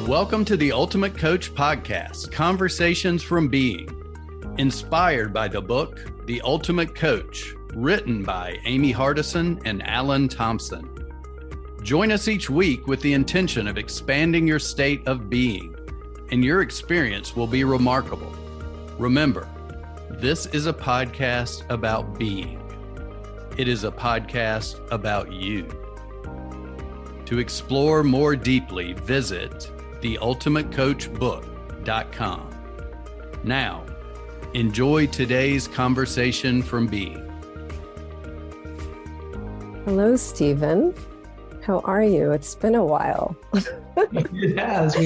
Welcome to the Ultimate Coach Podcast, Conversations from Being, inspired by the book, The Ultimate Coach, written by Amy Hardison and Alan Thompson. Join us each week with the intention of expanding your state of being, and your experience will be remarkable. Remember, this is a podcast about being. It is a podcast about you. To explore more deeply, visit theultimatecoachbook.com. Now, enjoy today's conversation from Being. Hello, Stephen. How are you? It's been a while. It has.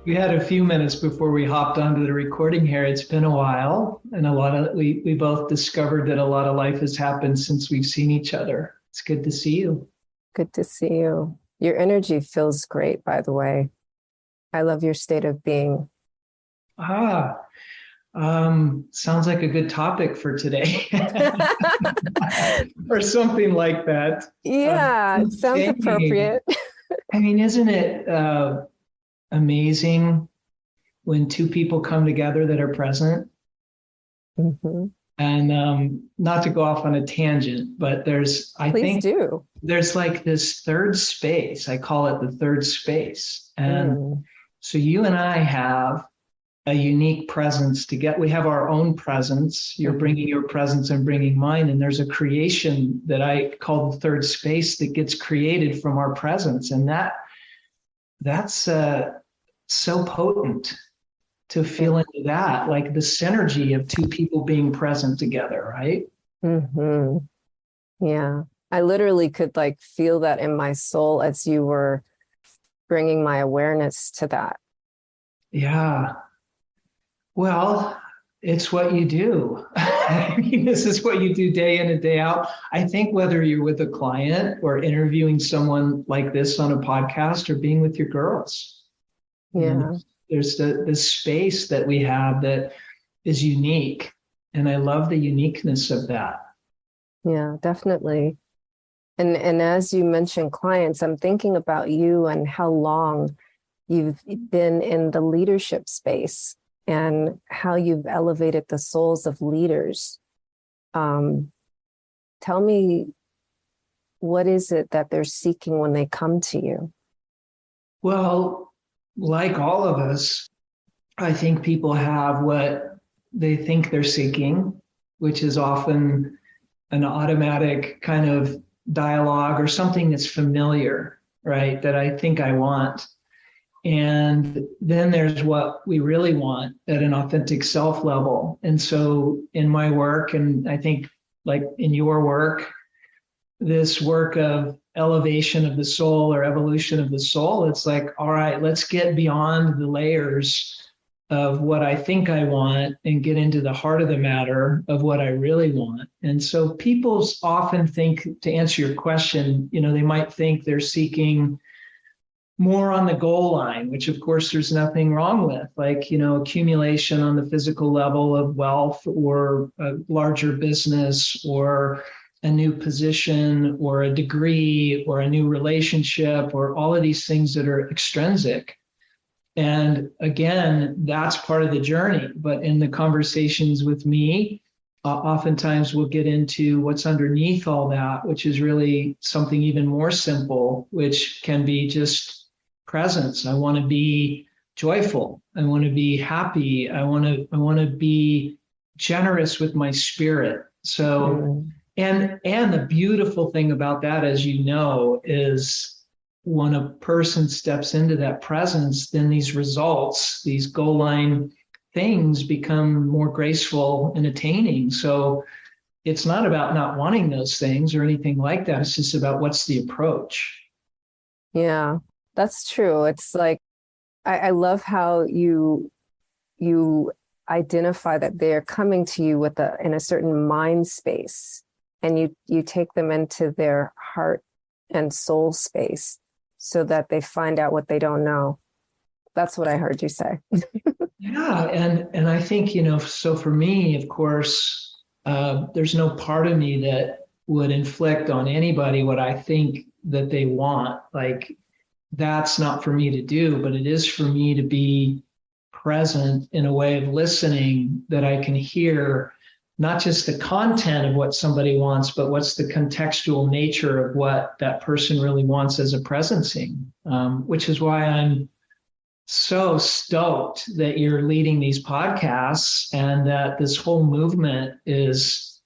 We had a few minutes before we hopped onto the recording here. It's been a while, and we both discovered that a lot of life has happened since we've seen each other. It's good to see you. Good to see you. Your energy feels great, by the way. I love your state of being. Sounds like a good topic for today. Or something like that. Yeah, it sounds appropriate. I mean, isn't it amazing when two people come together that are present? Mm-hmm. And not to go off on a tangent, but there's like this third space. I call it the third space. And so you and I have a unique presence to get. We have our own presence. You're bringing your presence and bringing mine. And there's a creation that I call the third space that gets created from our presence. And that's so potent to feel into that, like the synergy of two people being present together, right? Mm-hmm. Yeah. I literally could feel that in my soul as you were bringing my awareness to that. Yeah. Well, it's what you do. I mean, this is what you do day in and day out. I think whether you're with a client or interviewing someone like this on a podcast or being with your girls. Yeah. There's this space that we have that is unique. And I love the uniqueness of that. Yeah, definitely. And as you mentioned clients, I'm thinking about you and how long you've been in the leadership space and how you've elevated the souls of leaders. Tell me, what is it that they're seeking when they come to you? Well, like all of us, I think people have what they think they're seeking, which is often an automatic kind of dialogue or something that's familiar, right? That I think I want. And then there's what we really want at an authentic self level. And so in my work, and I think like in your work, this work of elevation of the soul or evolution of the soul, it's like, all right, let's get beyond the layers of what I think I want and get into the heart of the matter of what I really want. And so people often think, to answer your question, they might think they're seeking more on the goal line, which of course there's nothing wrong with, accumulation on the physical level of wealth or a larger business or a new position or a degree or a new relationship or all of these things that are extrinsic. And again, that's part of the journey. But in the conversations with me, oftentimes we'll get into what's underneath all that, which is really something even more simple, which can be just presence. I want to be joyful. I want to be happy. I want to be generous with my spirit. So, and the beautiful thing about that, as you know, is when a person steps into that presence, then these results, these goal line things become more graceful and attaining. So it's not about not wanting those things or anything like that. It's just about what's the approach. Yeah, that's true. It's like, I love how you identify that they're coming to you in a certain mind space, and you take them into their heart and soul space so that they find out what they don't know. That's what I heard you say. Yeah. And I think, so for me, of course, there's no part of me that would inflict on anybody what I think that they want. Like, that's not for me to do, but it is for me to be present in a way of listening that I can hear not just the content of what somebody wants, but what's the contextual nature of what that person really wants as a presencing, which is why I'm so stoked that you're leading these podcasts and that this whole movement is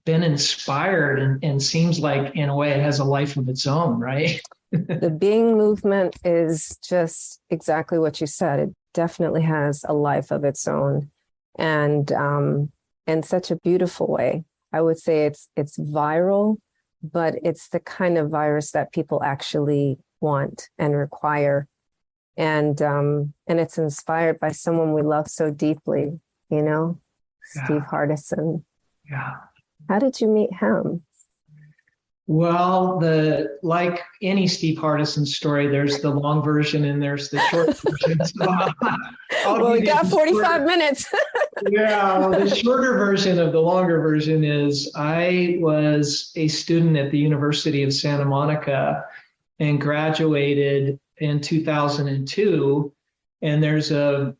been inspired and seems like in a way it has a life of its own, right? The being movement is just exactly what you said. It definitely has a life of its own, and in such a beautiful way. I would say it's viral, but it's the kind of virus that people actually want and require. And it's inspired by someone we love so deeply, Yeah. Steve Hardison. Yeah. How did you meet him? Well, like any Steve Hardison story, there's the long version and there's the short version. Well, we got 45 minutes. Yeah, well, the shorter version of the longer version is I was a student at the University of Santa Monica and graduated in 2002. And there's a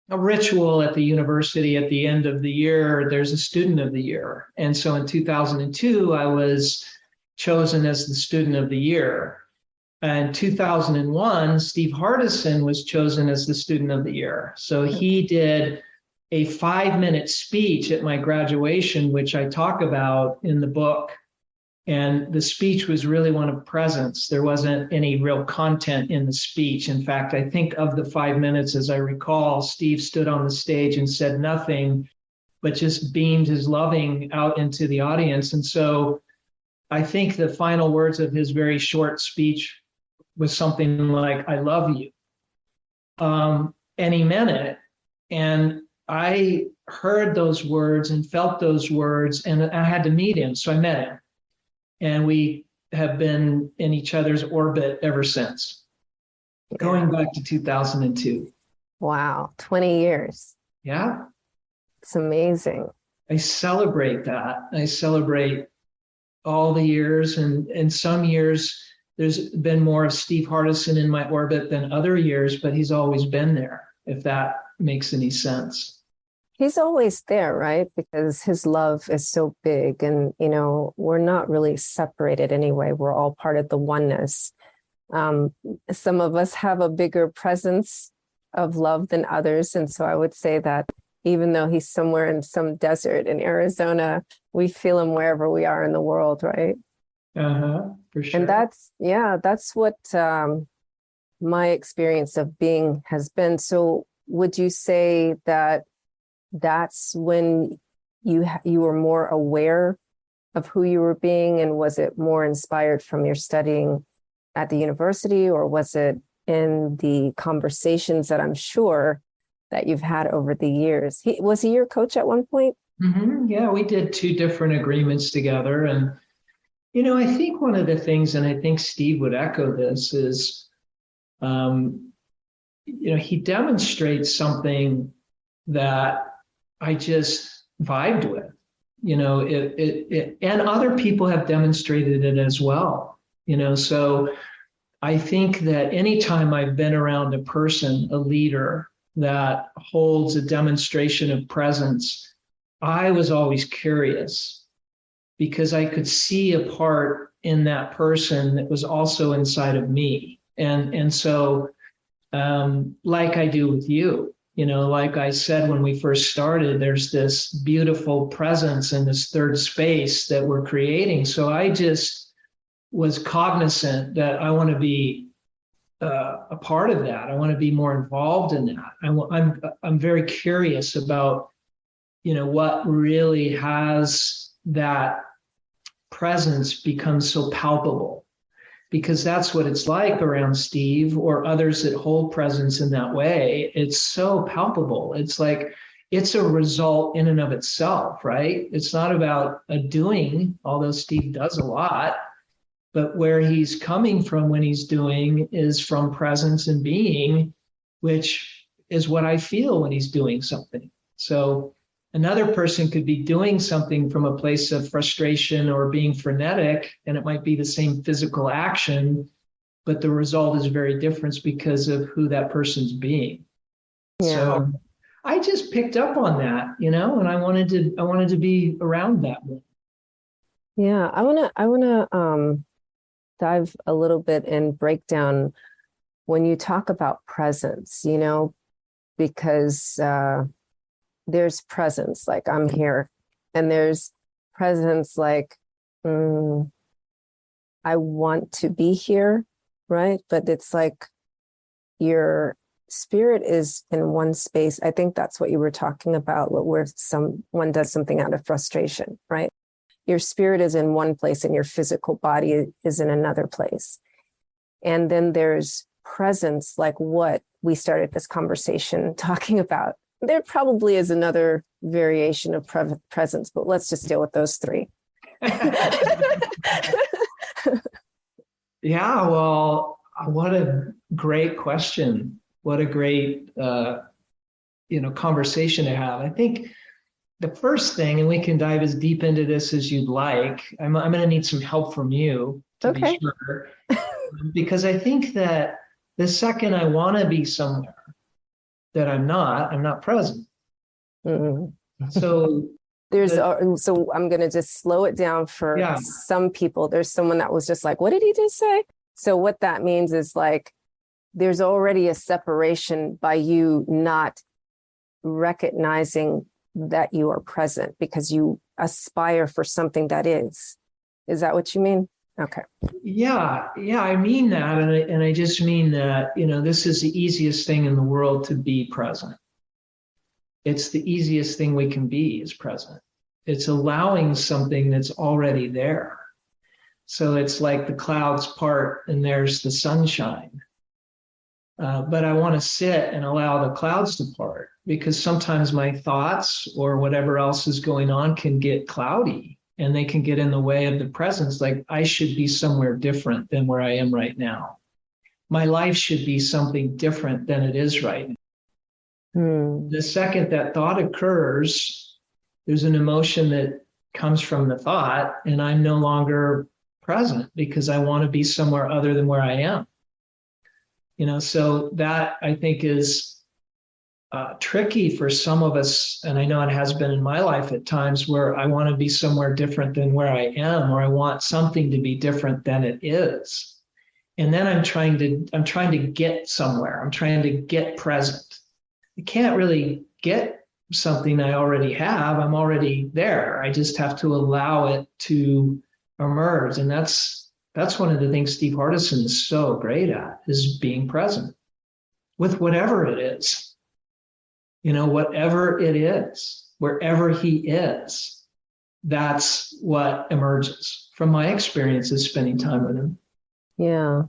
ritual at the university at the end of the year. There's a student of the year. And so in 2002, I was chosen as the student of the year. In 2001, Steve Hardison was chosen as the student of the year. So he did a 5-minute speech at my graduation, which I talk about in the book. And the speech was really one of presence. There wasn't any real content in the speech. In fact, I think of the 5 minutes, as I recall, Steve stood on the stage and said nothing, but just beamed his loving out into the audience. And so I think the final words of his very short speech was something like, "I love you." And he meant it. And I heard those words and felt those words, and I had to meet him. So I met him. And we have been in each other's orbit ever since, going back to 2002. Wow, 20 years. Yeah. It's amazing. I celebrate that. I celebrate all the years. And some years, there's been more of Steve Hardison in my orbit than other years, but he's always been there, if that makes any sense. He's always there, right? Because his love is so big and, we're not really separated anyway. We're all part of the oneness. Some of us have a bigger presence of love than others. And so I would say that even though he's somewhere in some desert in Arizona, we feel him wherever we are in the world, right? For sure. And that's what my experience of being has been. So would you say that that's when you were more aware of who you were being, and was it more inspired from your studying at the university, or was it in the conversations that I'm sure that you've had over the years? Was he your coach at one point? Mm-hmm. Yeah, we did 2 different agreements together. And, I think one of the things, and I think Steve would echo this, is, he demonstrates something that I just vibed with, and other people have demonstrated it as well, so I think that anytime I've been around a person, a leader that holds a demonstration of presence, I was always curious because I could see a part in that person that was also inside of me. And so, like I do with you, like I said when we first started, there's this beautiful presence in this third space that we're creating. So I just was cognizant that I want to be a part of that. I want to be more involved in that. I'm very curious about, what really has that presence become so palpable, because that's what it's like around Steve or others that hold presence in that way. It's so palpable. It's like, it's a result in and of itself, right? It's not about a doing, although Steve does a lot, but where he's coming from when he's doing is from presence and being, which is what I feel when he's doing something. So another person could be doing something from a place of frustration or being frenetic, and it might be the same physical action, but the result is very different because of who that person's being. Yeah. So I just picked up on that, and I wanted to be around that one. Yeah. I wanna dive a little bit and break down when you talk about presence, because there's presence like I'm here, and there's presence like I want to be here, right? But it's like your spirit is in one space. I think that's what you were talking about, where someone does something out of frustration, right? Your spirit is in one place and your physical body is in another place. And then there's presence, like what we started this conversation talking about. There probably is another variation of presence, but let's just deal with those three. Yeah, well, what a great question. What a great conversation to have. I think the first thing, and we can dive as deep into this as you'd like. I'm going to need some help from you to be sure, because I think that the second I want to be somewhere that I'm not present. Mm-hmm. So so I'm going to just slow it down for some people. There's someone that was just like, what did he just say? So what that means is like, there's already a separation by you not recognizing that you are present because you aspire for something that is. Is that what you mean? Okay. Yeah, I mean that. And I just mean that, this is the easiest thing in the world to be present. It's the easiest thing we can be is present. It's allowing something that's already there. So it's like the clouds part and there's the sunshine. But I want to sit and allow the clouds to part because sometimes my thoughts or whatever else is going on can get cloudy and they can get in the way of the presence. Like I should be somewhere different than where I am right now. My life should be something different than it is right now. The second that thought occurs, there's an emotion that comes from the thought, and I'm no longer present because I want to be somewhere other than where I am. So that I think is tricky for some of us, and I know it has been in my life at times where I want to be somewhere different than where I am, or I want something to be different than it is. And then I'm trying to get somewhere. I'm trying to get present. I can't really get something I already have. I'm already there. I just have to allow it to emerge. And that's one of the things Steve Hardison is so great at, is being present with whatever it is. Whatever it is, wherever he is, that's what emerges from my experiences spending time with him. Yeah,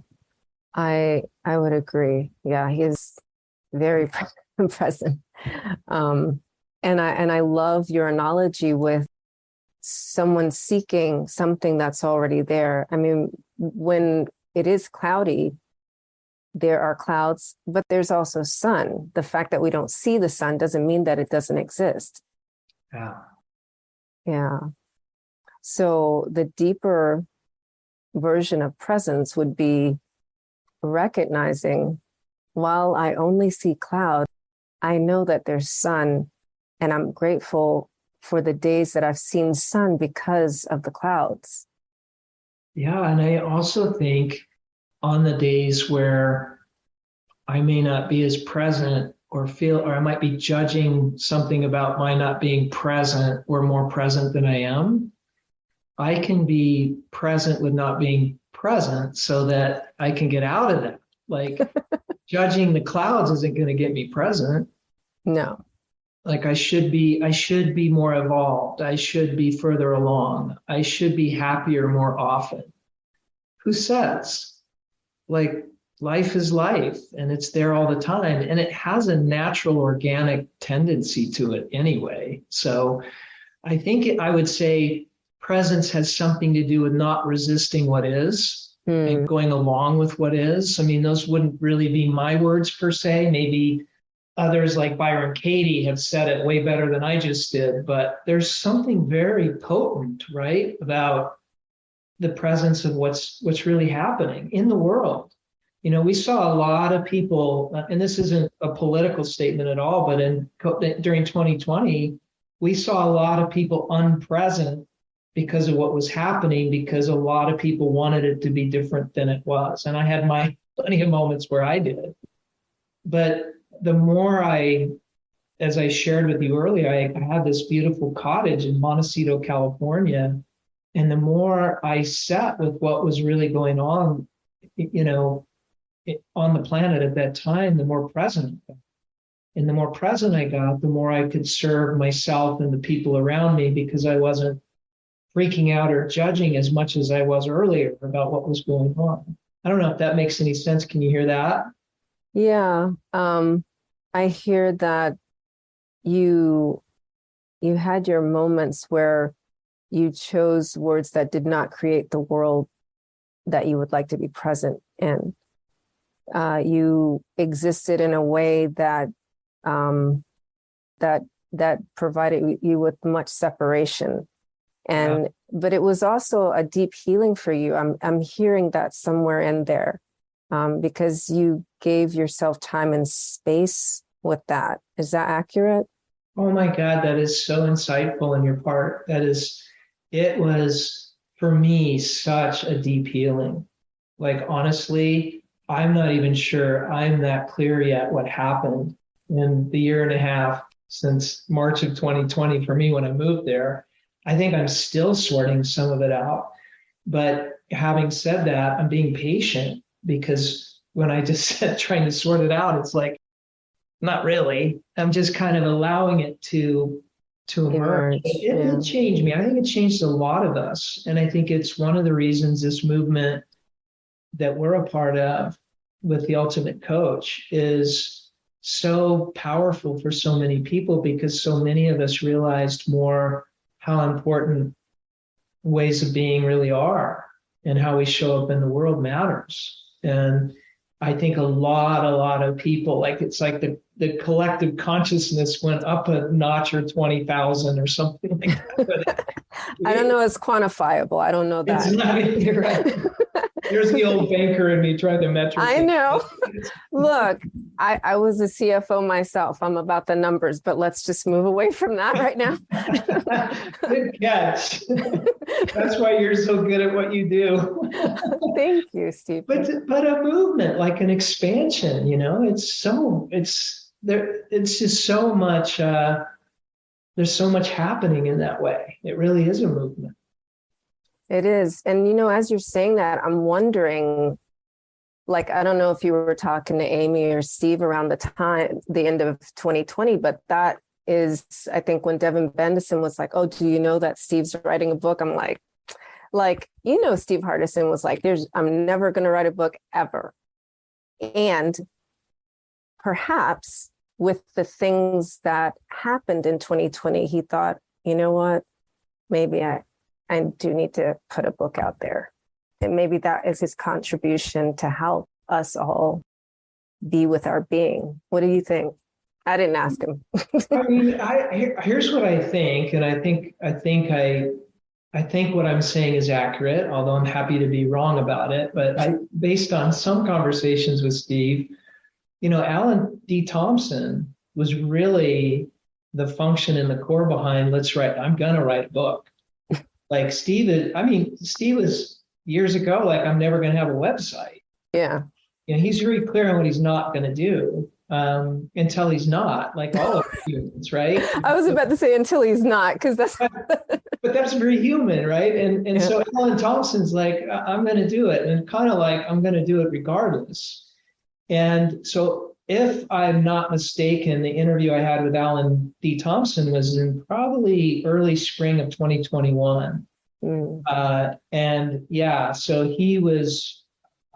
I would agree. Yeah, he is very present. And I love your analogy with someone seeking something that's already there. I mean, when it is cloudy, there are clouds, but there's also sun. The fact that we don't see the sun doesn't mean that it doesn't exist. Yeah. So the deeper version of presence would be recognizing, while I only see cloud, I know that there's sun, and I'm grateful for the days that I've seen sun because of the clouds. Yeah, and I also think on the days where I may not be as present or I might be judging something about my not being present or more present than I am, I can be present with not being present so that I can get out of that. Like judging the clouds isn't going to get me present. No. Like I should be more evolved. I should be further along. I should be happier more often. Who says? Like life is life and it's there all the time. And it has a natural organic tendency to it anyway. So I think I would say presence has something to do with not resisting what is and going along with what is. I mean, those wouldn't really be my words per se. Maybe others like Byron Katie have said it way better than I just did, but there's something very potent, right, about the presence of what's really happening in the world. we saw a lot of people, and this isn't a political statement at all, but during 2020, we saw a lot of people unpresent because of what was happening, because a lot of people wanted it to be different than it was. And I had my plenty of moments where I did. But the more as I shared with you earlier, I had this beautiful cottage in Montecito, California. And the more I sat with what was really going on, on the planet at that time, the more present I got. And the more present I got, the more I could serve myself and the people around me, because I wasn't freaking out or judging as much as I was earlier about what was going on. I don't know if that makes any sense. Can you hear that? Yeah. I hear that you had your moments where you chose words that did not create the world that you would like to be present in. You existed in a way that that provided you with much separation, but it was also a deep healing for you. I'm hearing that somewhere in there, because you gave yourself time and space with that. Is that accurate? Oh my God, that is so insightful on your part. It was for me such a deep healing. Like, honestly, I'm not even sure I'm that clear yet what happened in the year and a half since March of 2020 for me when I moved there. I think I'm still sorting some of it out. But having said that, I'm being patient, because when I just said trying to sort it out, it's like, not really. I'm just kind of allowing it to emerge. It changed me. I think it changed a lot of us. And I think it's one of the reasons this movement that we're a part of with the Ultimate Coach is so powerful for so many people, because so many of us realized more how important ways of being really are, and how we show up in the world matters. And I think a lot of people, like, it's like the collective consciousness went up a notch, or 20,000 or something like that. I don't know. It's quantifiable. I don't know that. It's not, you're right. There's the old banker in me trying to metric. I know. Look, I was a CFO myself. I'm about the numbers, but let's just move away from that right now. Good catch. That's why you're so good at what you do. Thank you, Steve. But a movement, like an expansion, it's just so much, there's so much happening in that way. It really is a movement. It is. And, as you're saying that, I'm wondering, like, I don't know if you were talking to Amy or Steve around the end of 2020, but that is, I think, when Devin Bendison was like, oh, do you know that Steve's writing a book? I'm like, Steve Hardison was like, I'm never going to write a book ever. And perhaps with the things that happened in 2020, he thought, you know what, maybe I do need to put a book out there. And maybe that is his contribution to help us all be with our being. What do you think? I didn't ask him. I mean, here's what I think. And I think what I'm saying is accurate, although I'm happy to be wrong about it. But based on some conversations with Steve, Alan D. Thompson was really the function and the core behind I'm going to write a book. Like Steve was years ago, like, I'm never going to have a website. Yeah. He's very clear on what he's not going to do until he's not, like all of humans, right? I was about to say until he's not, because that's... But that's very human, right? And so Alan Thompson's like, I'm going to do it. And kind of like, I'm going to do it regardless. And so if I'm not mistaken, the interview I had with Alan D. Thompson was in probably early spring of 2021. And yeah, so he was,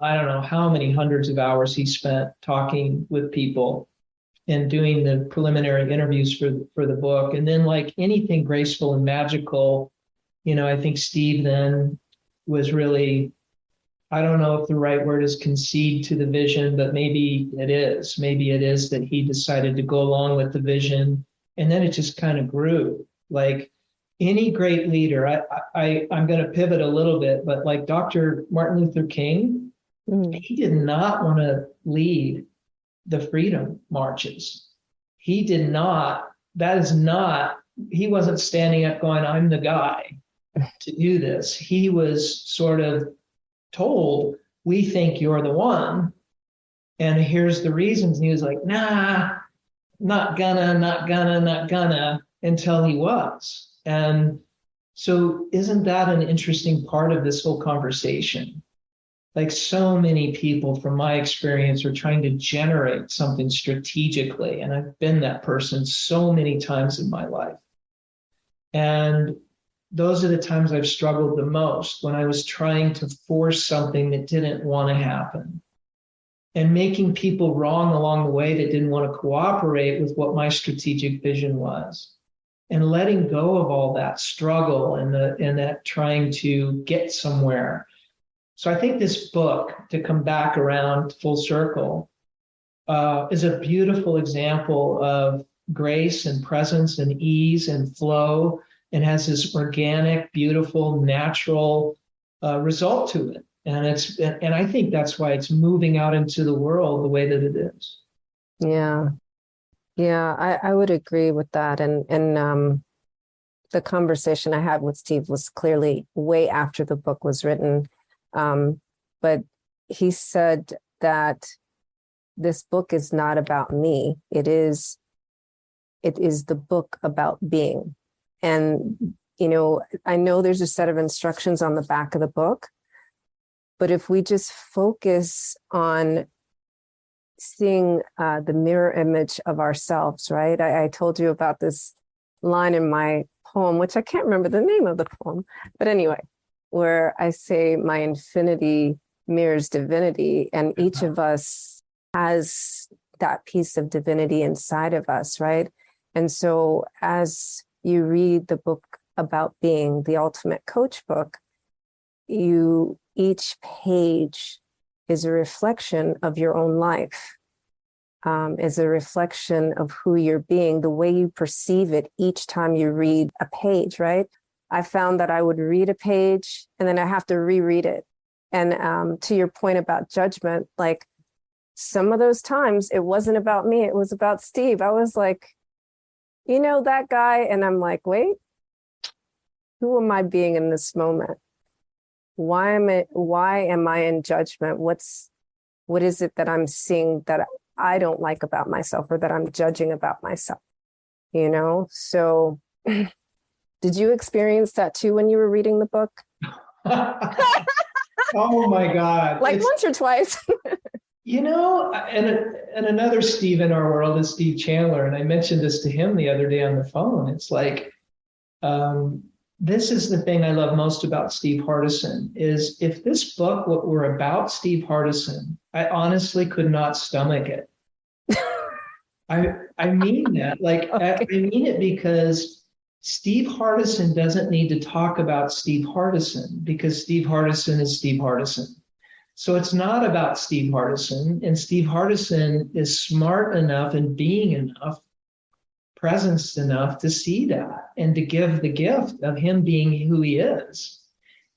I don't know how many hundreds of hours he spent talking with people and doing the preliminary interviews for the book. And then, like anything graceful and magical, I think Steve then was really, I don't know if the right word is concede to the vision, but maybe it is. Maybe it is that he decided to go along with the vision, and then it just kind of grew. Like any great leader, I'm going to pivot a little bit, but like Dr. Martin Luther King, He did not want to lead the freedom marches. He did not, that is not, he wasn't standing up going, I'm the guy to do this. He was sort of told, we think you're the one. And here's the reasons. And he was like, nah, not gonna, until he was. And so isn't that an interesting part of this whole conversation? Like so many people from my experience are trying to generate something strategically. And I've been that person so many times in my life. And those are the times I've struggled the most, when I was trying to force something that didn't want to happen and making people wrong along the way that didn't want to cooperate with what my strategic vision was, and letting go of all that struggle and that trying to get somewhere. So I think this book, to come back around full circle, is a beautiful example of grace and presence and ease and flow, and has this organic, beautiful, natural result to it. And I think that's why it's moving out into the world the way that it is. Yeah. Yeah, I would agree with that. And the conversation I had with Steve was clearly way after the book was written. But he said that this book is not about me. It is the book about being. And, I know there's a set of instructions on the back of the book, but if we just focus on seeing the mirror image of ourselves, right? I told you about this line in my poem, which I can't remember the name of the poem, but anyway, where I say my infinity mirrors divinity, and each of us has that piece of divinity inside of us, right? And so as you read the book about being, the Ultimate Coach book, each page is a reflection of your own life, is a reflection of who you're being, the way you perceive it each time you read a page, right? I found that I would read a page and then I have to reread it. And to your point about judgment, like some of those times it wasn't about me, it was about Steve. I was like, that guy. And I'm like, wait, who am I being in this moment? Why am I in judgment? What is it that I'm seeing that I don't like about myself, or that I'm judging about myself? So did you experience that too when you were reading the book? Oh my God. Like once or twice. And another Steve in our world is Steve Chandler. And I mentioned this to him the other day on the phone. It's like, this is the thing I love most about Steve Hardison, is if this book were about Steve Hardison, I honestly could not stomach it. I mean that. Like, okay. I mean it because Steve Hardison doesn't need to talk about Steve Hardison, because Steve Hardison is Steve Hardison. So it's not about Steve Hardison, and Steve Hardison is smart enough and being enough, presence enough to see that and to give the gift of him being who he is.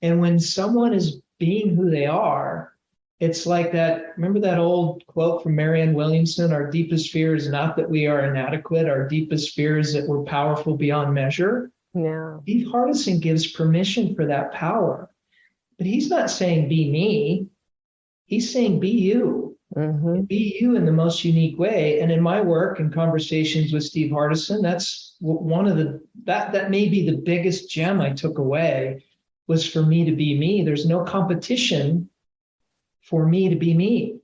And when someone is being who they are, it's like that. Remember that old quote from Marianne Williamson, our deepest fear is not that we are inadequate. Our deepest fear is that we're powerful beyond measure. Yeah. Steve Hardison gives permission for that power, but he's not saying be me. He's saying be you. Mm-hmm. Be you in the most unique way. And in my work and conversations with Steve Hardison, that's one of that may be the biggest gem I took away, was for me to be me. There's no competition for me to be me.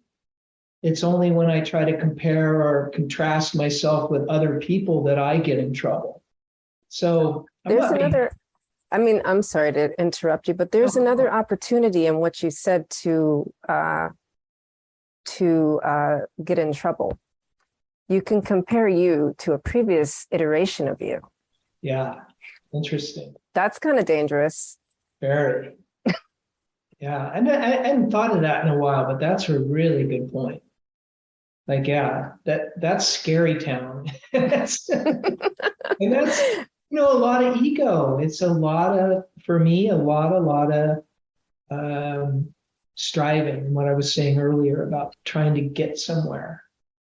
It's only when I try to compare or contrast myself with other people that I get in trouble. So I'm sorry to interrupt you, but there's another opportunity in what you said to get in trouble. You can compare you to a previous iteration of you. Yeah, interesting. That's kind of dangerous. Very. Yeah, and I hadn't thought of that in a while, but that's a really good point. Like, yeah, that's scary town. And that's a lot of ego. It's a lot of striving and what I was saying earlier about trying to get somewhere.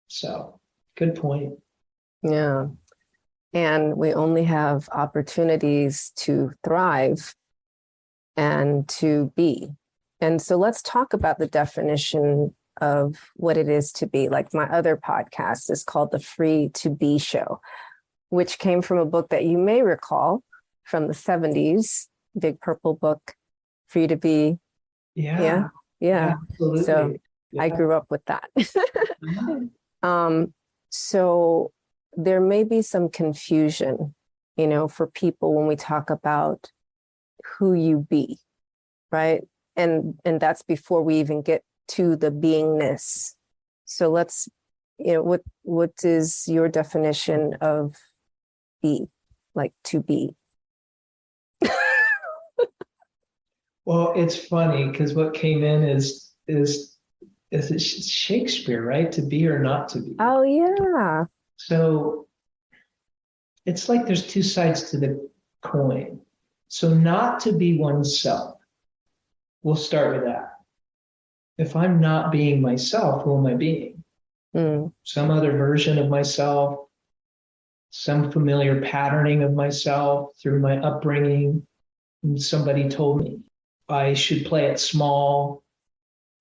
So, good point. Yeah. And we only have opportunities to thrive and to be. And so let's talk about the definition of what it is to be. Like my other podcast is called The Free to Be Show, which came from a book that you may recall from the 70s, Big Purple book, Free to Be. Yeah. Yeah. Absolutely. So yeah. I grew up with that. So there may be some confusion, for people when we talk about who you be, right? And that's before we even get to the beingness. So let's, what is your definition of be, like to be? Well, it's funny because what came in is it Shakespeare, right? To be or not to be. Oh yeah. So it's like there's two sides to the coin. So not to be oneself. We'll start with that. If I'm not being myself, who am I being? Some other version of myself, some familiar patterning of myself through my upbringing. And somebody told me I should play it small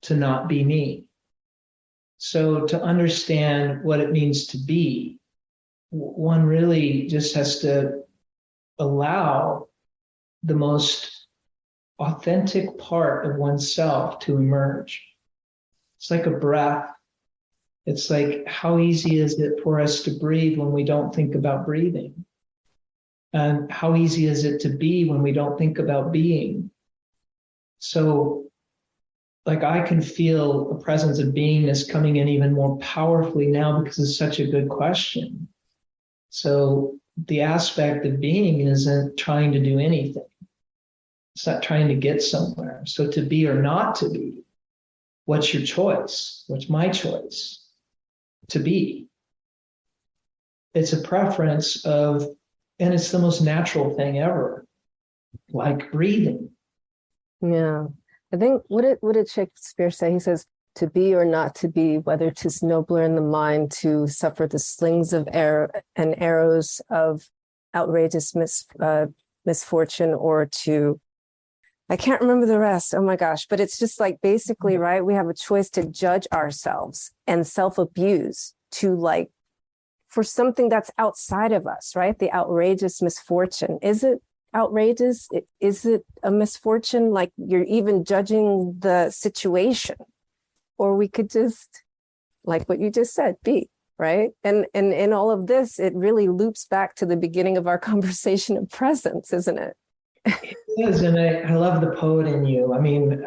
to not be me. So to understand what it means to be, one really just has to allow the most authentic part of oneself to emerge. It's like a breath. It's like, how easy is it for us to breathe when we don't think about breathing? And how easy is it to be when we don't think about being? So, like, I can feel a presence of beingness coming in even more powerfully now because it's such a good question. So, the aspect of being isn't trying to do anything. It's not trying to get somewhere. So to be or not to be, what's your choice? What's my choice? To be. It's a preference of, and it's the most natural thing ever, like breathing. Yeah. I think, what did Shakespeare say? He says, to be or not to be, whether 'tis nobler in the mind to suffer the slings of and arrows of outrageous misfortune, or to, I can't remember the rest. Oh my gosh. But it's just like, basically, right, we have a choice to judge ourselves and self-abuse for something that's outside of us, right? The outrageous misfortune. Is it outrageous? Is it a misfortune? Like, you're even judging the situation. Or we could just, like what you just said, be, right? And in all of this, it really loops back to the beginning of our conversation of presence, isn't it? It is, and I love the poet in you. I mean,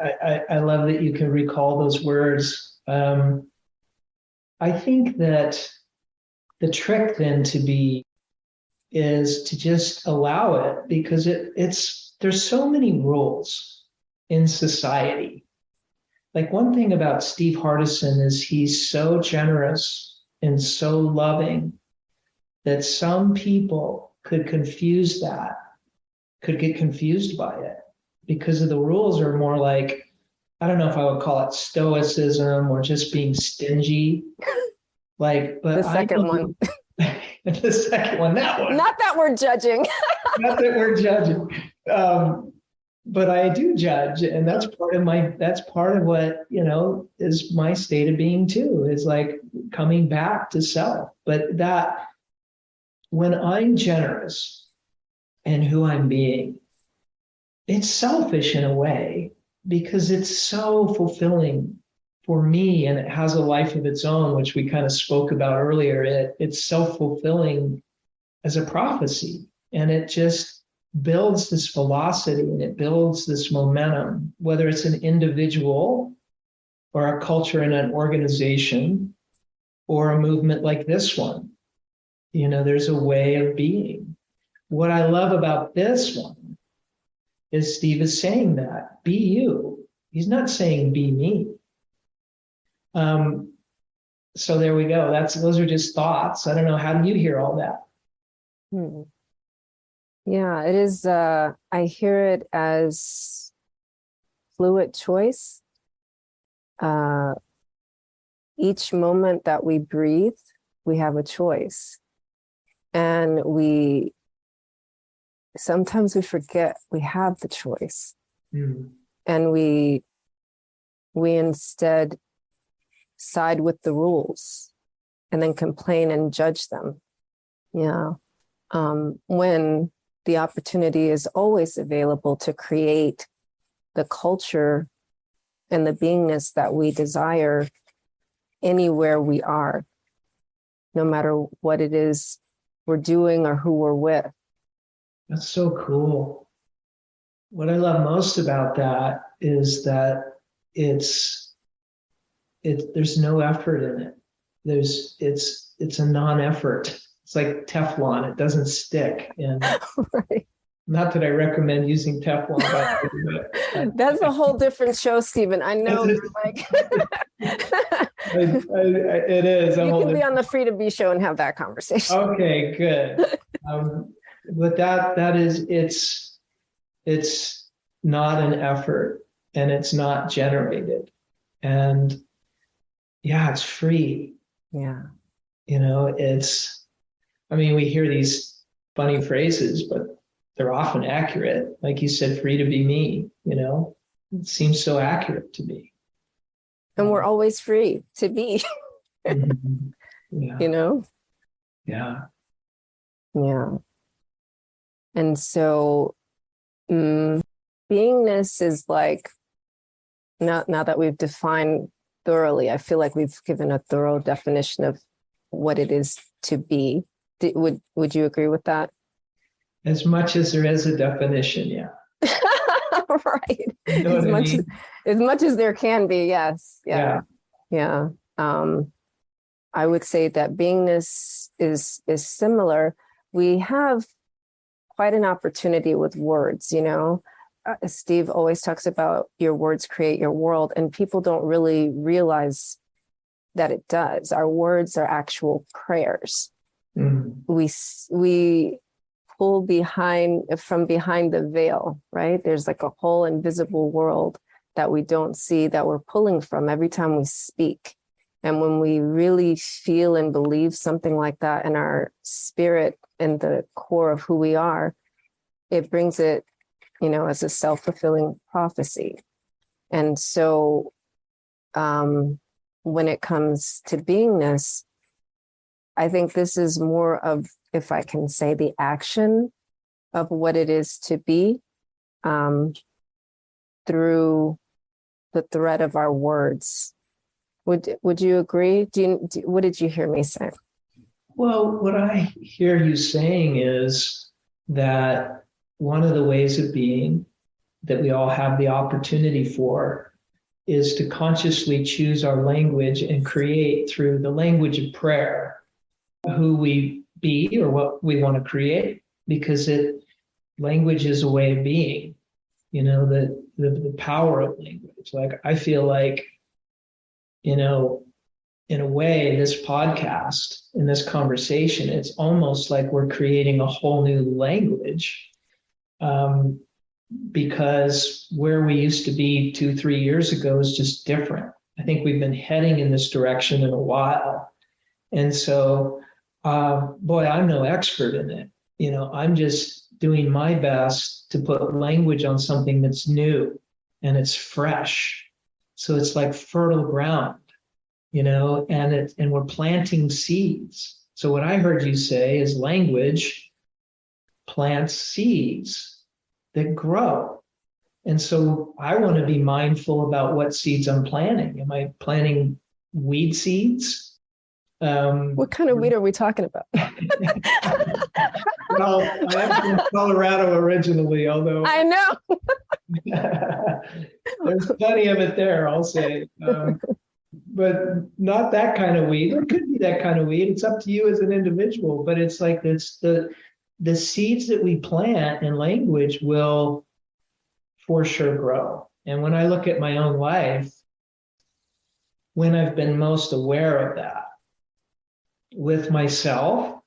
I love that you can recall those words. I think that the trick then to be is to just allow it, because there's so many rules in society. Like, one thing about Steve Hardison is he's so generous and so loving that some people could get confused by it, because of the rules are more like, I don't know if I would call it stoicism or just being stingy. Like, but the second one. The second one, that one. Not that we're judging. Not that we're judging. But I do judge, and that's part of what, is my state of being too, is like coming back to self. But that, when I'm generous and who I'm being, it's selfish in a way, because it's so fulfilling for me, and it has a life of its own, which we kind of spoke about earlier. It's self-fulfilling as a prophecy, and it just builds this velocity, and it builds this momentum, whether it's an individual or a culture and an organization or a movement like this one. There's a way of being. What I love about this one is Steve is saying that, be you. He's not saying be me. So there we go. Those are just thoughts. I don't know. How do you hear all that? Yeah, it is. I hear it as fluid choice. each moment that we breathe, we have a choice. And sometimes we forget we have the choice. And we instead side with the rules and then complain and judge them. When the opportunity is always available to create the culture and the beingness that we desire anywhere we are, no matter what it is we're doing or who we're with. That's so cool. What I love most about that is that there's no effort in it. It's a non-effort. It's like Teflon. It doesn't stick. And Right. not that I recommend using Teflon, but That's a whole different show, Stephen. I know. Like, it is. You can be on the Free to Be show and have that conversation. Okay, good. But that is, it's not an effort, and it's not generated, and it's free. Yeah. We hear these funny phrases, but they're often accurate. Like you said, free to be me, it seems so accurate to me. And we're always free to be, Yeah. Yeah. Yeah. And so beingness is like, now that we've defined thoroughly, I feel like we've given a thorough definition of what it is to be. Would you agree with that? As much as there is a definition, yeah. Right. You know As much as there can be, yes. Yeah. I would say that beingness is similar. We have quite an opportunity with words, Steve always talks about your words create your world, and people don't really realize that it does. Our words are actual prayers. We pull from behind the veil, right? There's like a whole invisible world that we don't see, that we're pulling from every time we speak. And when we really feel and believe something like that in our spirit and the core of who we are, it brings it, as a self-fulfilling prophecy. And so when it comes to beingness, I think this is more of, if I can say, the action of what it is to be through the thread of our words. Would you agree? What did you hear me say? Well, what I hear you saying is that one of the ways of being that we all have the opportunity for is to consciously choose our language and create through the language of prayer who we be or what we want to create, because language is a way of being, the power of language. Like, I feel like, in a way, this podcast and this conversation, it's almost like we're creating a whole new language, because where we used to be 2-3 years ago is just different. I think we've been heading in this direction in a while. And so, boy, I'm no expert in it. I'm just doing my best to put language on something that's new and it's fresh. So it's like fertile ground, and we're planting seeds. So what I heard you say is language plants seeds that grow. And so I want to be mindful about what seeds I'm planting. Am I planting weed seeds? What kind of weed are we talking about? Well, I am from Colorado originally, although I know. there's plenty of it there, I'll say. But not that kind of weed. It could be that kind of weed. It's up to you as an individual. But it's like the seeds that we plant in language will for sure grow. And when I look at my own life, when I've been most aware of that with myself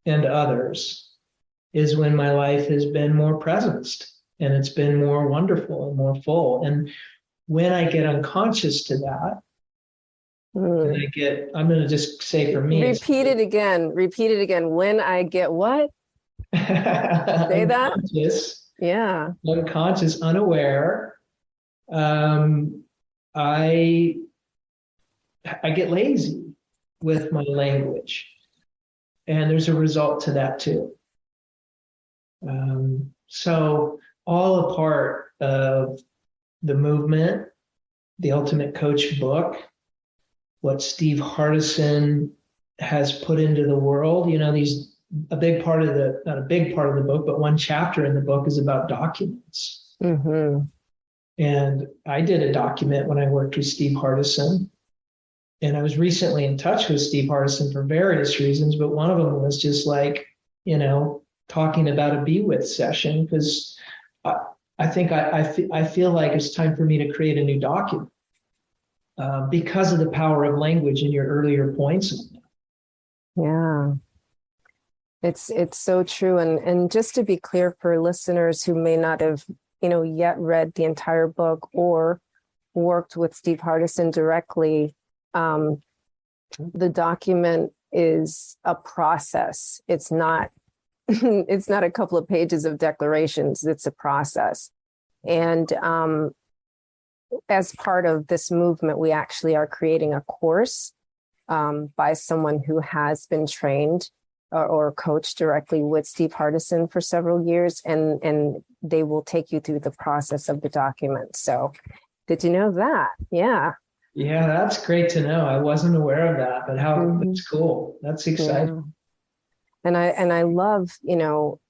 and others is when my life has been more presenced and it's been more wonderful and more full. And when I get unconscious to that, and I'm going to just say for me. Repeat it again. Repeat it again. When I get what? Say that? Yeah. Unconscious, unaware. I get lazy with my language, and there's a result to that too. So all a part of the movement, the Ultimate Coach book, what Steve Hardison has put into the world. Not a big part of the book, but one chapter in the book is about documents. Mm-hmm. And I did a document when I worked with Steve Hardison. And I was recently in touch with Steve Hardison for various reasons, but one of them was just like, talking about a Be With session, because I feel like it's time for me to create a new document because of the power of language in your earlier points on that. Yeah. It's so true. And just to be clear for listeners who may not have, yet read the entire book or worked with Steve Hardison directly, the document is a process. It's not it's not a couple of pages of declarations. It's a process. And as part of this movement, we actually are creating a course by someone who has been trained or coached directly with Steve Hardison for several years, and they will take you through the process of the document. So did you know that? Yeah. Yeah, that's great to know. I wasn't aware of that, but that's cool. That's exciting. Yeah. And I love,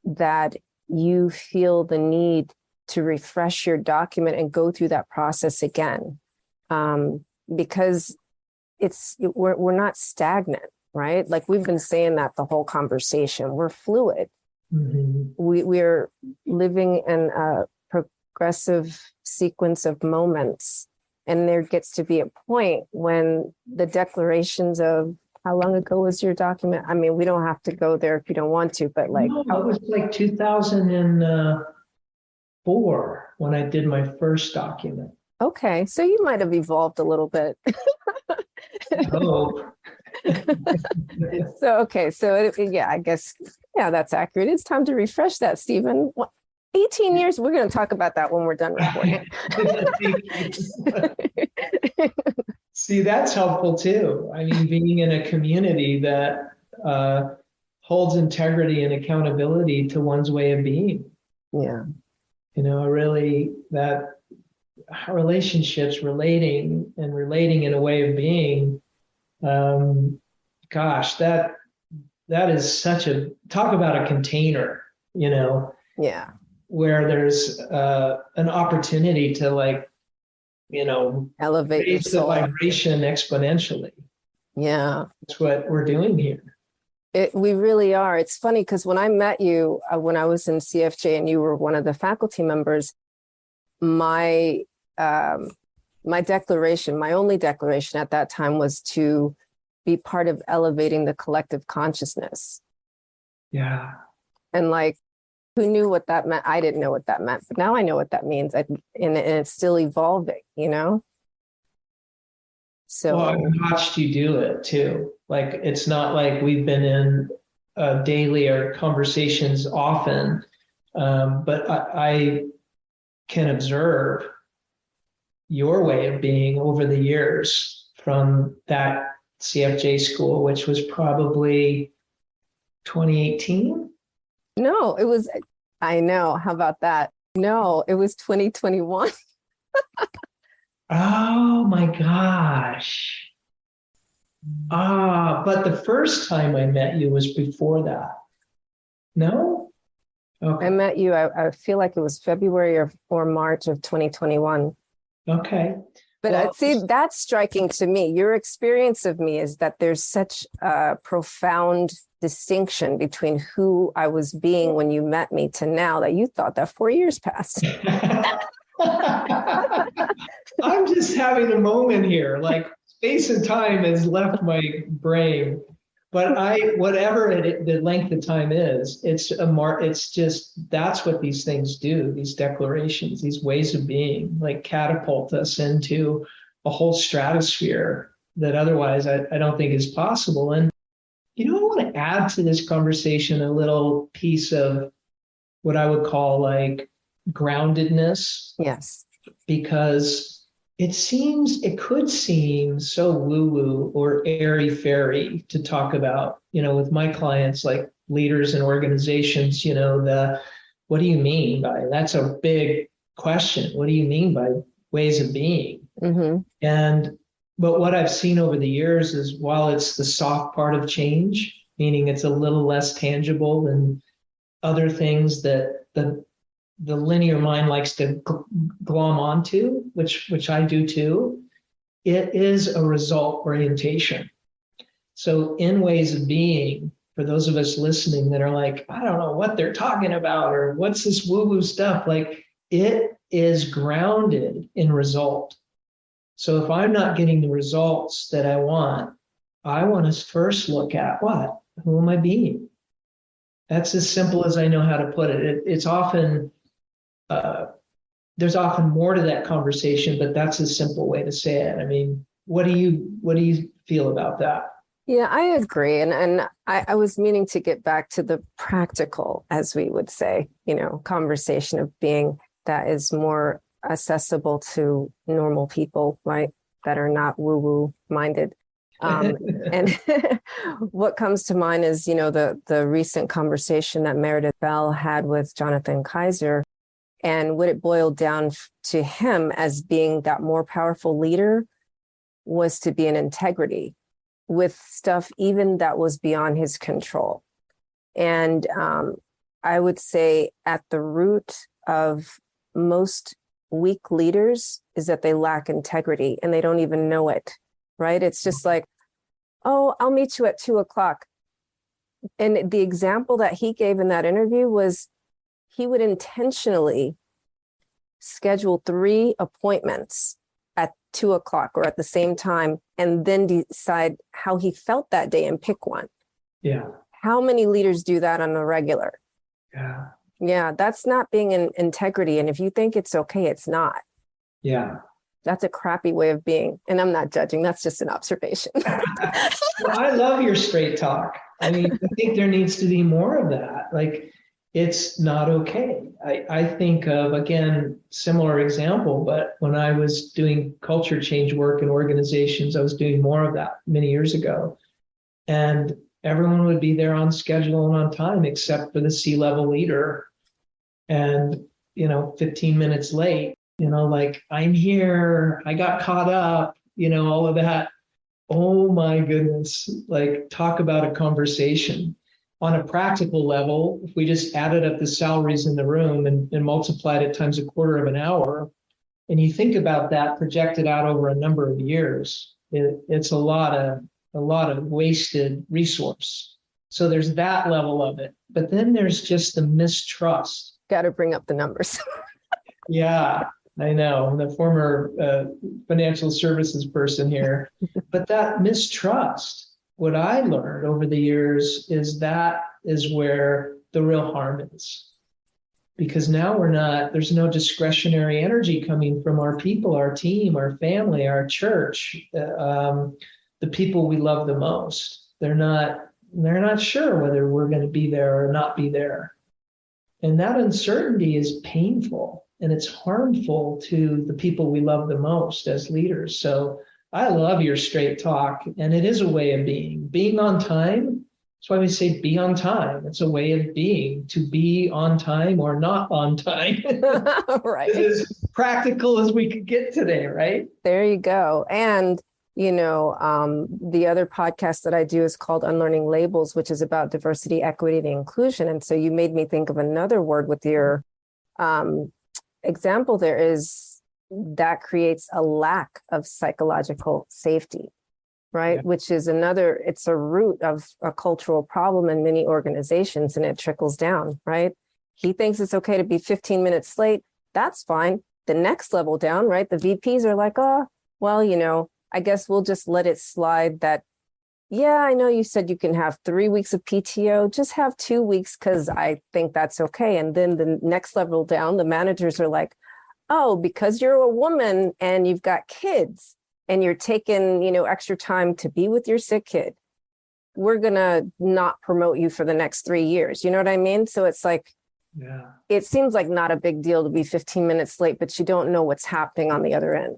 that you feel the need to refresh your document and go through that process again, because we're not stagnant, right? Like we've been saying that the whole conversation. We're fluid. Mm-hmm. We're living in a progressive sequence of moments, and there gets to be a point when the declarations of how long ago was your document? I mean, we don't have to go there if you don't want to, but like... No, it was like 2004 when I did my first document. Okay, so you might have evolved a little bit. Oh. So I guess, that's accurate. It's time to refresh that, Stephen. 18 years, we're going to talk about that when we're done recording. See, that's helpful too. I mean, being in a community that holds integrity and accountability to one's way of being. Yeah. Really that relationships, relating in a way of being, gosh, that is such talk about a container, Yeah. where there's an opportunity to elevate raise the soul. vibration exponentially. Yeah. That's what we're doing here. We really are. It's funny because when I met you, when I was in CFJ and you were one of the faculty members, my declaration, my only declaration at that time was to be part of elevating the collective consciousness. Yeah. And who knew what that meant? I didn't know what that meant, but now I know what that means. And it's still evolving, So well, I've watched you do it too. It's not like we've been in daily or conversations often, but I can observe your way of being over the years from that CFJ school, which was probably 2018. No, I know. How about that? No, it was 2021. Oh my gosh. But the first time I met you was before that. No? Okay. I met you, I feel like it was February or March of 2021. Okay. But see, that's striking to me. Your experience of me is that there's such a profound distinction between who I was being when you met me to now that you thought that 4 years passed. I'm just having a moment here. Space and time has left my brain. But whatever the length of time is, it's just, that's what these things do. These declarations, these ways of being, like, catapult us into a whole stratosphere that otherwise I don't think is possible. And, I want to add to this conversation a little piece of what I would call like groundedness. Yes. Because it could seem so woo-woo or airy-fairy to talk about, with my clients, like leaders and organizations, what do you mean by, that's a big question. What do you mean by ways of being? Mm-hmm. But what I've seen over the years is, while it's the soft part of change, meaning it's a little less tangible than other things that the linear mind likes to glom onto, which I do too, it is a result orientation. So in ways of being, for those of us listening that are like, I don't know what they're talking about, or what's this woo-woo stuff, like, it is grounded in result. So if I'm not getting the results that I want to first look at who am I being? That's as simple as I know how to put it. It's often, there's often more to that conversation, but that's a simple way to say it. I mean, what do you feel about that? Yeah, I agree. And I was meaning to get back to the practical, as we would say, conversation of being that is more accessible to normal people, right? That are not woo-woo minded. And what comes to mind is, the recent conversation that Meredith Bell had with Jonathan Kaiser, and what it boiled down to him as being that more powerful leader was to be in integrity with stuff even that was beyond his control. And I would say at the root of most weak leaders is that they lack integrity and they don't even know it, right? It's just like, oh, I'll meet you at 2:00. And the example that he gave in that interview was he would intentionally schedule 3 appointments at 2:00 or at the same time, and then decide how he felt that day and pick one. Yeah. How many leaders do that on a regular? Yeah. Yeah, that's not being in integrity. And if you think it's okay, it's not. Yeah. That's a crappy way of being. And I'm not judging. That's just an observation. Well, I love your straight talk. I mean, I think there needs to be more of that. Like, it's not okay. I think of, again, similar example, but when I was doing culture change work in organizations, I was doing more of that many years ago. And everyone would be there on schedule and on time, except for the C-level leader. And, 15 minutes late, like, I'm here, I got caught up, all of that. Oh my goodness. Like, talk about a conversation. On a practical level, if we just added up the salaries in the room and multiplied it times a quarter of an hour, and you think about that projected out over a number of years, it's a lot of wasted resource. So there's that level of it. But then there's just the mistrust. Got to bring up the numbers. Yeah, I know. I'm the former financial services person here. But that mistrust, what I learned over the years is that is where the real harm is. Because now there's no discretionary energy coming from our people, our team, our family, our church, the people we love the most. They're not sure whether we're going to be there or not be there. And that uncertainty is painful, and it's harmful to the people we love the most as leaders. So I love your straight talk, and it is a way of being on time. That's why we say be on time. It's a way of being, to be on time or not on time. Right. It's as practical as we could get today, right? There you go. And, the other podcast that I do is called Unlearning Labels, which is about diversity, equity, and inclusion. And so you made me think of another word with your example there is that creates a lack of psychological safety, right? Yeah. Which is it's a root of a cultural problem in many organizations, and it trickles down, right? He thinks it's okay to be 15 minutes late. That's fine. The next level down, right? The VPs are like, oh, well, I guess we'll just let it slide that yeah, I know you said you can have 3 weeks of PTO, just have 2 weeks because I think that's okay. And then the next level down, the managers are like, oh, because you're a woman and you've got kids and you're taking, extra time to be with your sick kid, we're going to not promote you for the next 3 years. You know what I mean? So it's like, Yeah. it seems like not a big deal to be 15 minutes late, but you don't know what's happening on the other end.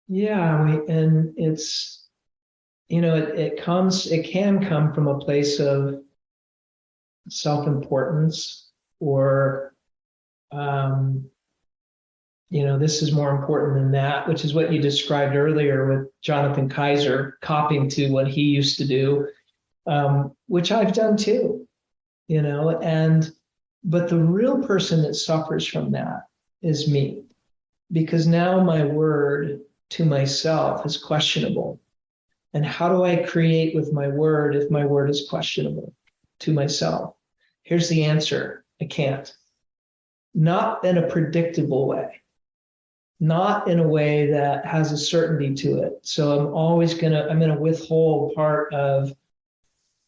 Yeah. And it's, it can come from a place of self-importance or, this is more important than that, which is what you described earlier with Jonathan Kaiser copying to what he used to do, which I've done too, but the real person that suffers from that is me, because now my word to myself is questionable. And how do I create with my word if my word is questionable to myself? Here's the answer. I can't. Not in a predictable way, not in a way that has a certainty to it. So I'm going to withhold part of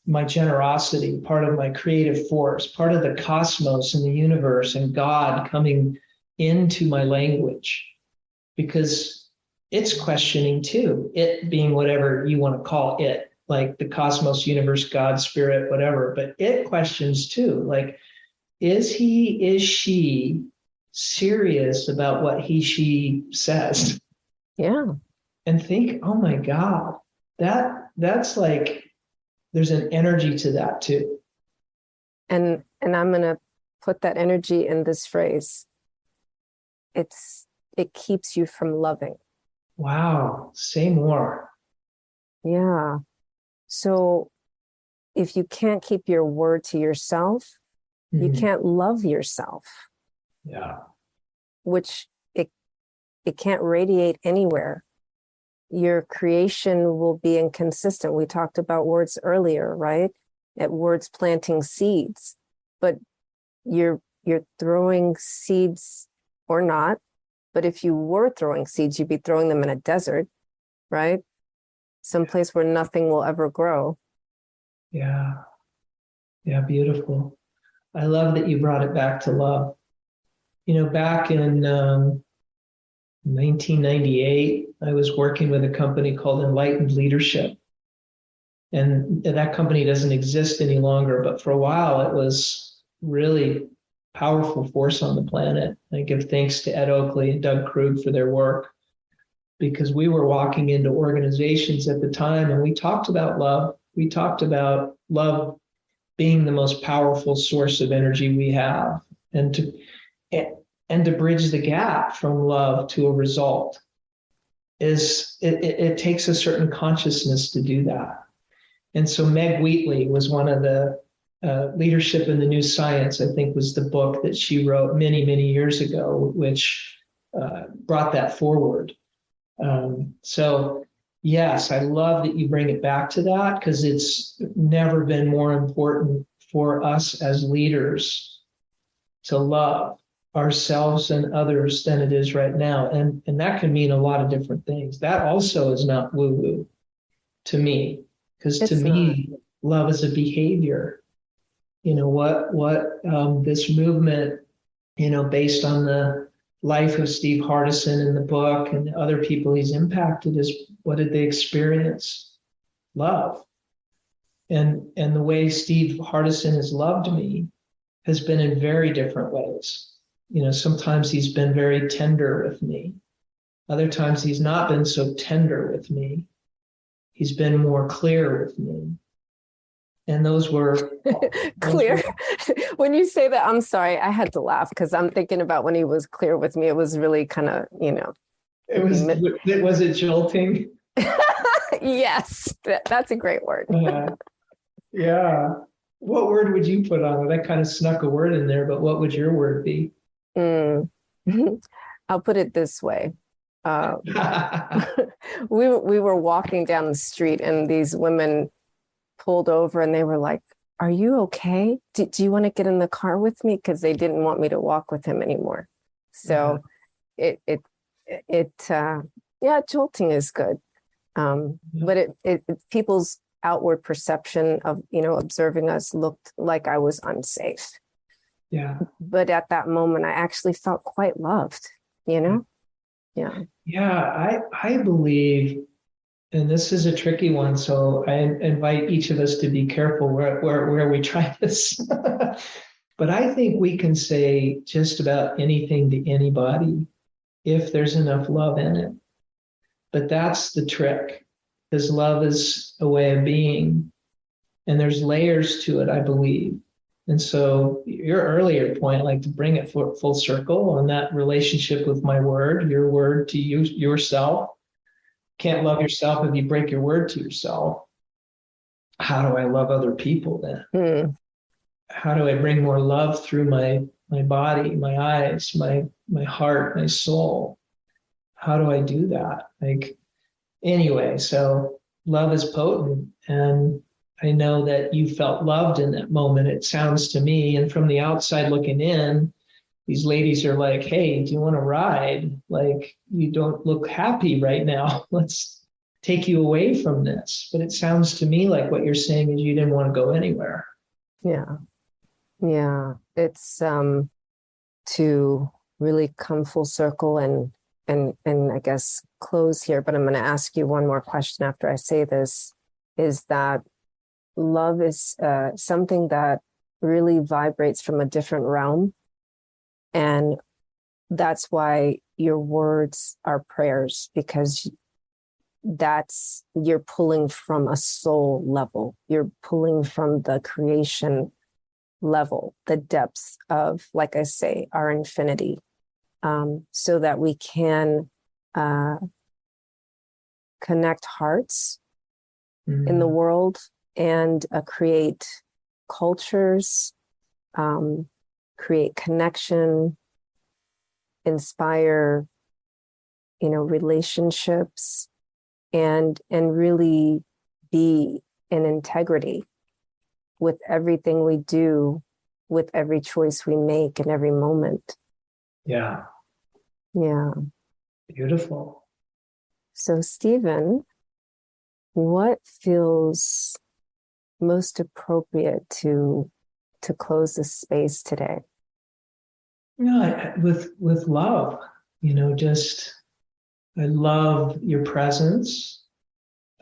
my generosity, part of my creative force, part of the cosmos and the universe and God coming into my language, because it's questioning too, it being whatever you want to call it, like the cosmos, universe, God, spirit, whatever, but it questions too, like, is she serious about what she says? Yeah. And think, oh my God, that's like, there's an energy to that too. And I'm going to put that energy in this phrase. It keeps you from loving. Wow. Say more. Yeah. So if you can't keep your word to yourself, you can't love yourself. Yeah. Which it can't radiate anywhere. Your creation will be inconsistent. We talked about words earlier, right? At words planting seeds, but you're throwing seeds or not. But if you were throwing seeds, you'd be throwing them in a desert, right? Someplace where nothing will ever grow. Yeah. Yeah. Beautiful. I love that you brought it back to love. Back in 1998, I was working with a company called Enlightened Leadership. And that company doesn't exist any longer, but for a while it was really powerful force on the planet. I give thanks to Ed Oakley and Doug Krug for their work, because we were walking into organizations at the time and we talked about love. We talked about love being the most powerful source of energy we have, and to bridge the gap from love to a result it takes a certain consciousness to do that. And so Meg Wheatley was one of the Leadership in the New Science, I think, was the book that she wrote many, many years ago, which brought that forward. So yes, I love that you bring it back to that, because it's never been more important for us as leaders to love ourselves and others than it is right now. And that can mean a lot of different things. That also is not woo-woo to me, because to me, love is a behavior. This movement, based on the life of Steve Hardison in the book and the other people he's impacted, is what did they experience? Love. And the way Steve Hardison has loved me has been in very different ways. Sometimes he's been very tender with me. Other times he's not been so tender with me. He's been more clear with me. And those were clear. When you say that, I'm sorry, I had to laugh because I'm thinking about when he was clear with me. It was really kind of, Was it jolting? Yes, that's a great word. Yeah. What word would you put on it? I kind of snuck a word in there, but what would your word be? I'll put it this way. We were walking down the street and these women pulled over and they were like, "Are you okay? Do you want to get in the car with me?" Because they didn't want me to walk with him anymore. So jolting is good. But people's outward perception of, observing us looked like I was unsafe. Yeah. But at that moment, I actually felt quite loved, Yeah. Yeah. I believe, and this is a tricky one, so I invite each of us to be careful where we try this. But I think we can say just about anything to anybody if there's enough love in it. But that's the trick, because love is a way of being, and there's layers to it, I believe. And so your earlier point, like to bring it full circle on that relationship with my word, your word to you, yourself. Can't love yourself if you break your word to yourself. How do I love other people then? How do I bring more love through my body, my eyes, my heart, my soul? How do I do that? Anyway, so love is potent, and I know that you felt loved in that moment. It sounds to me, and from the outside looking in, these ladies are like, hey, do you want to ride? You don't look happy right now. Let's take you away from this. But it sounds to me like what you're saying is you didn't want to go anywhere. Yeah. Yeah. It's to really come full circle and I guess close here, but I'm going to ask you one more question after I say this, is that love is something that really vibrates from a different realm. And that's why your words are prayers, because you're pulling from a soul level. You're pulling from the creation level, the depth of, like I say, our infinity, so that we can connect hearts in the world and create cultures, create connection, inspire, relationships, and really be in integrity with everything we do, with every choice we make in every moment. Yeah. Yeah. Beautiful. So, Stephen, what feels most appropriate to close this space today? With love, just I love your presence.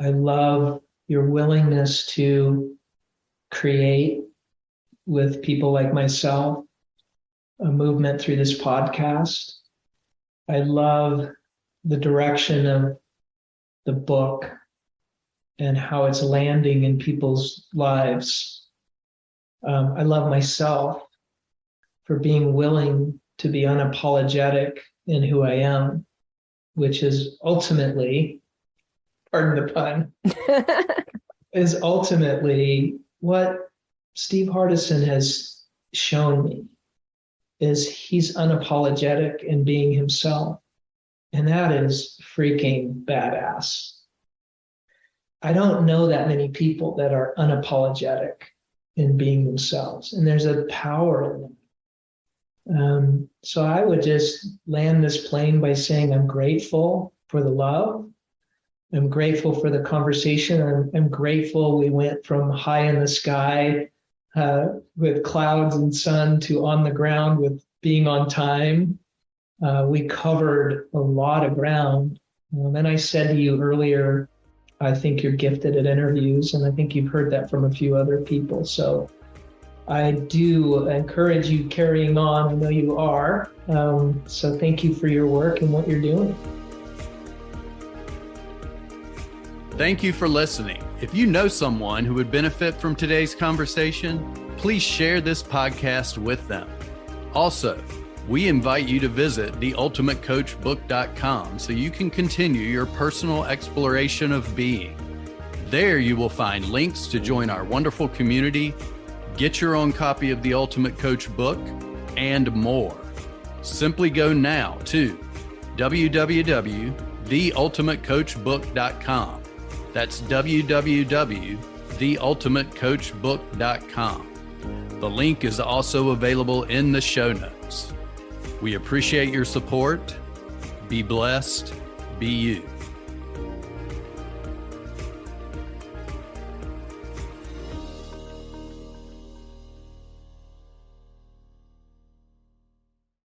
I love your willingness to create with people like myself a movement through this podcast. I love the direction of the book and how it's landing in people's lives. I love myself for being willing to be unapologetic in who I am, which is ultimately, pardon the pun, is ultimately what Steve Hardison has shown me, is he's unapologetic in being himself. And that is freaking badass. I don't know that many people that are unapologetic in being themselves. And there's a power in them. So I would just land this plane by saying I'm grateful for the love. I'm grateful for the conversation. I'm grateful we went from high in the sky with clouds and sun to on the ground with being on time. We covered a lot of ground. And I said to you earlier, I think you're gifted at interviews, and I think you've heard that from a few other people. So I do encourage you carrying on. I know you are. So thank you for your work and what you're doing. Thank you for listening. If you know someone who would benefit from today's conversation, please share this podcast with them. Also, we invite you to visit theultimatecoachbook.com so you can continue your personal exploration of being. There you will find links to join our wonderful community, get your own copy of the Ultimate Coach book, and more. Simply go now to www.theultimatecoachbook.com. That's www.theultimatecoachbook.com. The link is also available in the show notes. We appreciate your support. Be blessed. Be you.